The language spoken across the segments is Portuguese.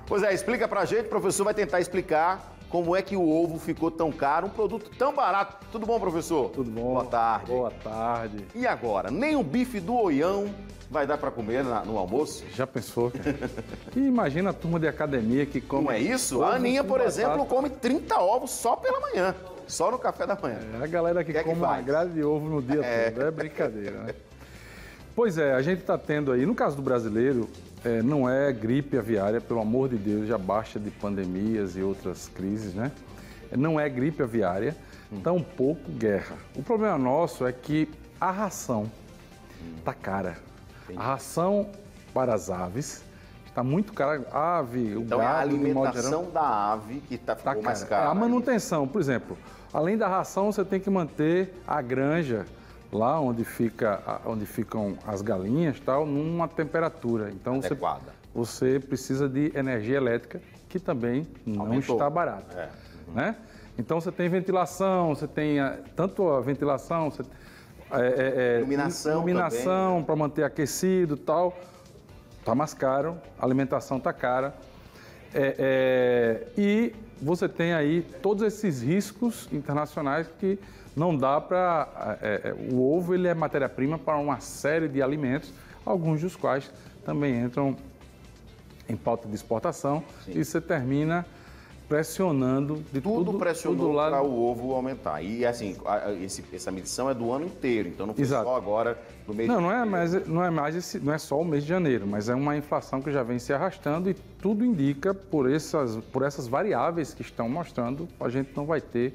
Pois é, explica pra gente, o professor vai tentar explicar como é que o ovo ficou tão caro, um produto tão barato. Tudo bom, professor? Tudo bom. Boa tarde. Boa tarde. E agora, nem o bife do Oião vai dar pra comer no almoço? Já pensou, cara? E imagina a turma de academia que come... Não é isso? A Aninha, por exemplo, come 30 ovos só pela manhã, só no café da manhã. É a galera que come uma grade de ovo no dia todo, é brincadeira, né? Pois é, a gente está tendo aí, no caso do brasileiro, não é gripe aviária, pelo amor de Deus, já baixa de pandemias e outras crises, né? Não é gripe aviária, tampouco guerra. O problema nosso é que a ração está cara. A ração para as aves está muito cara. A ave, o então gado, é a alimentação de modo geral, da ave que ficou mais cara. cara. A manutenção, por exemplo, além da ração, você tem que manter a granja lá onde ficam as galinhas, tal, numa temperatura. Então adequada. Você precisa de energia elétrica, que também não está barata. Né? Então você tem ventilação, você tem tanto a ventilação, iluminação para manter aquecido e tal. Está mais caro, a alimentação está cara. E você tem aí todos esses riscos internacionais que não dá para... o ovo ele é matéria-prima para uma série de alimentos, alguns dos quais também entram em pauta de exportação. Sim. E você termina pressionando de tudo pressionou para o ovo aumentar. E assim, essa medição é do ano inteiro, então não foi só agora no mês de janeiro. Não é só o mês de janeiro, mas é uma inflação que já vem se arrastando e tudo indica por essas variáveis que estão mostrando, a gente não vai ter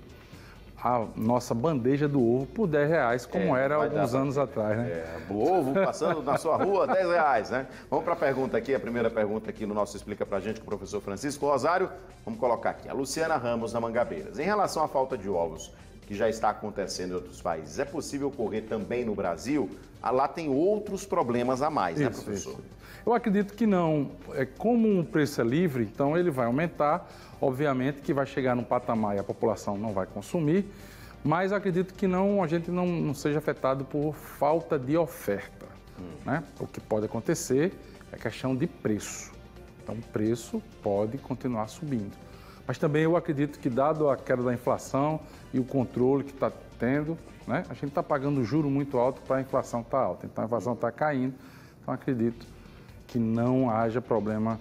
a nossa bandeja do ovo por R$10, como era alguns anos atrás, né? O ovo passando na sua rua, R$10, né? Vamos para a pergunta aqui, a primeira pergunta aqui no nosso Explica Pra Gente com o professor Francisco Rosário. Vamos colocar aqui, a Luciana Ramos, da Mangabeiras. Em relação à falta de ovos, que já está acontecendo em outros países, é possível ocorrer também no Brasil? Lá tem outros problemas a mais, né, professor? Isso. Eu acredito que não. Como o preço é livre, então ele vai aumentar. Obviamente que vai chegar num patamar e a população não vai consumir, mas acredito que a gente não seja afetado por falta de oferta. Né? O que pode acontecer é questão de preço. Então o preço pode continuar subindo. Mas também eu acredito que, dado a queda da inflação e o controle que está tendo, né, a gente está pagando juro muito alto para a inflação estar alta. Então a inflação está caindo. Então acredito que não haja problema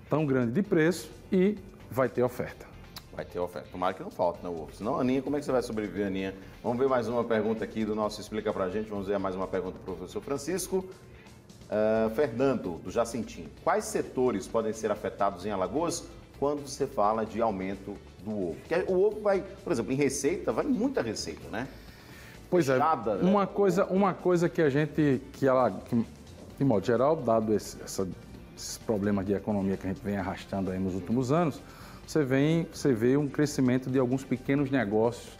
tão grande de preço e vai ter oferta. Vai ter oferta. Tomara que não falte, né, ovo? Senão, Aninha, como é que você vai sobreviver, Aninha? Vamos ver mais uma pergunta aqui do nosso Explica Pra Gente. Vamos ver mais uma pergunta do professor Francisco. Fernando, do Jacintim. Quais setores podem ser afetados em Alagoas quando você fala de aumento do ovo? Porque o ovo vai, por exemplo, em receita, vai muita receita, né? Pois Fechada, é. Uma coisa que a gente, de modo geral, dado esses problemas de economia que a gente vem arrastando aí nos últimos anos, você vê um crescimento de alguns pequenos negócios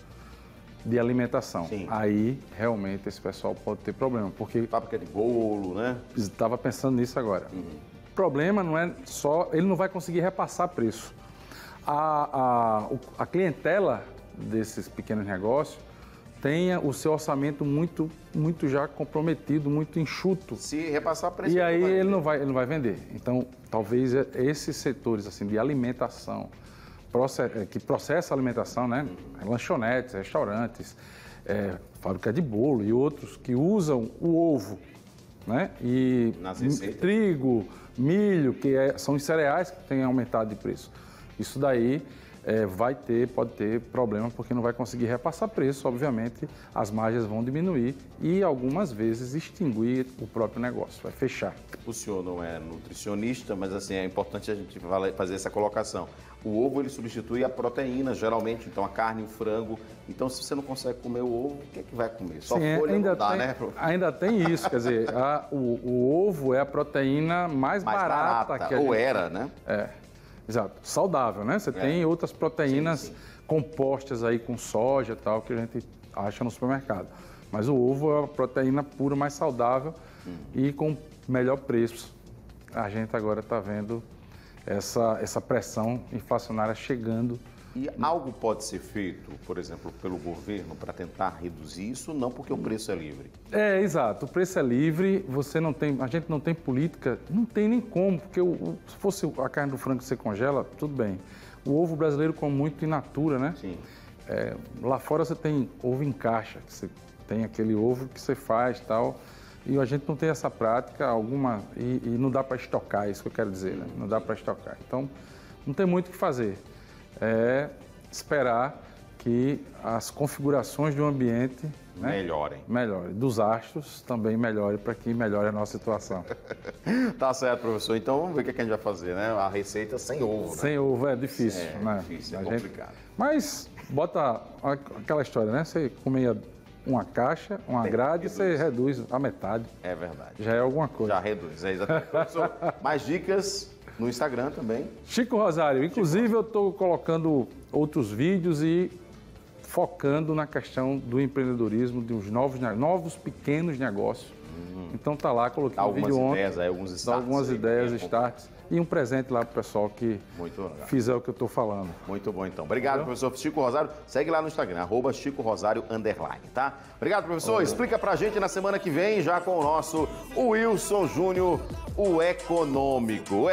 de alimentação. Sim. Aí, realmente, esse pessoal pode ter problema, porque... Fábrica de bolo, né? Estava pensando nisso agora. O problema não é só... Ele não vai conseguir repassar preço. A clientela desses pequenos negócios tem o seu orçamento muito já comprometido, muito enxuto. Se repassar preço... E aí ele não vai vender. Então, talvez esses setores assim, de alimentação, que processa a alimentação, né? Lanchonetes, restaurantes, fábrica de bolo e outros que usam o ovo, né? E trigo, milho, são os cereais que têm aumentado de preço. Isso daí pode ter problema, porque não vai conseguir repassar preço, obviamente, as margens vão diminuir e algumas vezes extinguir o próprio negócio, vai fechar. O senhor não é nutricionista, mas assim, é importante a gente fazer essa colocação. O ovo, ele substitui a proteína, geralmente, então a carne, o frango. Então, se você não consegue comer o ovo, o que é que vai comer? Só folha não dá, né? Ainda tem isso, quer dizer, o ovo é a proteína mais barata que a gente... Ou era, né? Exato. Saudável, né? Você tem outras proteínas compostas aí com soja e tal, que a gente acha no supermercado. Mas o ovo é a proteína pura, mais saudável e com melhor preço. A gente agora está vendo essa pressão inflacionária chegando E algo pode ser feito, por exemplo, pelo governo para tentar reduzir isso, não porque o preço é livre? Exato. O preço é livre, a gente não tem política, não tem nem como, porque se fosse a carne do frango que você congela, tudo bem. O ovo brasileiro come muito in natura, né? Sim. Lá fora você tem ovo em caixa, que você tem aquele ovo que você faz e tal, e a gente não tem essa prática alguma, e não dá para estocar, isso que eu quero dizer, né? Não dá para estocar. Então, não tem muito o que fazer. É esperar que as configurações do ambiente melhorem. Dos astros também melhorem, para que melhore a nossa situação. Tá certo, professor. Então vamos ver o que a gente vai fazer, né? A receita sem ovo, né? Sem ovo é difícil, né? Difícil, é complicado. Mas bota aquela história, né? Você comia uma caixa, uma grade, você reduz a metade. É verdade. Já é alguma coisa. Já reduz, exatamente. Professor, mais dicas no Instagram também. Chico Rosário. Inclusive, eu estou colocando outros vídeos e focando na questão do empreendedorismo, dos novos pequenos negócios. Então tá lá, coloquei um vídeo ontem. Algumas ideias, starts. E um presente lá pro pessoal que fizer o que eu estou falando. Muito bom, então. Obrigado, professor Chico Rosário. Segue lá no Instagram, @ChicoRosário_, tá? Obrigado, professor. Explica pra gente na semana que vem, já com o nosso Wilson Júnior, o econômico.